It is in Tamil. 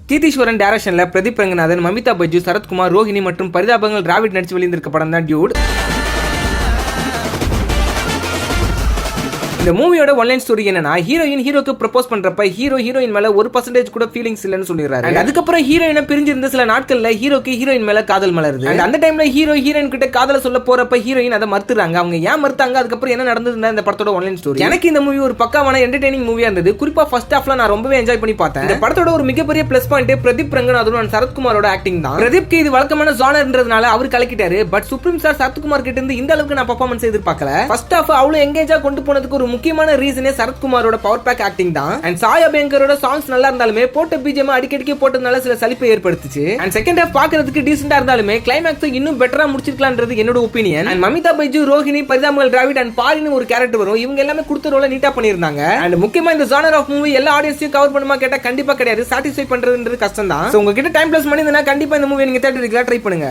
கீர்த்தீஸ்வரன் டைரக்ஷன்ல பிரதீப் ரங்கநாதன், மமிதா பைஜு, சரத்குமார், ரோஹிணி மற்றும் பரிதாபங்கள் டிராவிட் நடிச்சு வெளியிருந்திருக்க படம் தான் டியூட். இந்த மூவியோட ஒன்லைன் ஸ்டோரி என்னன்னா, ஹீரோயின் ஹீரோக்கு ப்ரப்போஸ் பண்றப்ப ஹீரோயின் மேல 1% கூட ஃபீலிங்ஸ் இல்லன்னு சொல்லிடுறாரு. அதுக்கப்புறம் ஹீரோயினை பிரிஞ்சிருந்த சில நாட்கள்ல ஹீரோக்கு ஹீரோயின் மேல காதல் மலருது. அந்த டைம்ல ஹீரோயின் கிட்ட காதல சொல்ல போறப்ப ஹீரோயின் அதை மறுத்துறாங்க. அவங்க ஏன் மறுத்தாங்க, அதுக்கப்புறம் என்ன நடந்ததுன்னா இந்த படத்தோட ஒன்லைன் ஸ்டோரி. எனக்கு இந்த மூவி ஒரு பக்காவான என்டர்டெய்னிங் மூவியா இருந்தது. குறிப்பா ஃபர்ஸ்ட் ஹாஃப்ல நான் ரொம்பவே என்ஜாய் பண்ணி பார்த்தேன். இந்த படத்தோட ஒரு மிகப்பெரிய plus point Pradeep Ranganathan and சரத்குமாரோட ஆக்டிங் தான். பிரதீப்க்கு இது வழக்கமான ஜானர்ன்றதுனால அவர் கலக்கிட்டாரு. பட் சுப்ரீம் ஸ்டார் சரத்குமார் கிட்ட இருந்து இந்த அளவுக்கு நான் பெர்ஃபார்மன்ஸ் எதிர்பார்க்கல. ஃபர்ஸ்ட் ஹாஃப் அவ்வளவு எங்கேஜா கொண்டு போனதுக்கு ஒரு முக்கியமான ரீசனே சரத்குமாரோட பவர் பேக் ஆக்டிங் தான். அண்ட் சாய் அபியங்கரோட சாங்ஸ் நல்லா இருந்தாலுமே போட்ட பிஜிஎம் அடிக்கடிக்கு போட்டதுனால சில சலிப்பை ஏற்படுத்துச்சு. அண்ட் செகண்ட் ஹாஃப் பார்க்கிறதுக்கு டீசென்ட்டா இருந்தாலுமே கிளைமாக்ஸ் இன்னும் பெட்டரா முடிச்சிருக்கலாம்ன்றது என்னோட opinion. And Mamitha Baiju, Rohini, Parithabangal Dravid and பாரின்னு ஒரு கேரக்டர் வரும். இவங்க எல்லாமே கொடுத்த ரோல நீட்டா பண்ணிருந்தாங்க. அண்ட் முக்கியமா இந்த ஜானர் ஆஃப் மூவி எல்லா ஆடியன்ஸையும் கவர் பண்ணுமா கேட்டா கண்டிப்பா கிடையாது. சாட்டிஸ்ஃபை பண்றதுன்றது கஷ்டம் தான். உங்ககிட்ட டைம் பிளஸ் பண்ணி கண்டிப்பா இந்த மூவி நீங்க தியேட்டருக்கு ட்ரை பண்ணுங்க.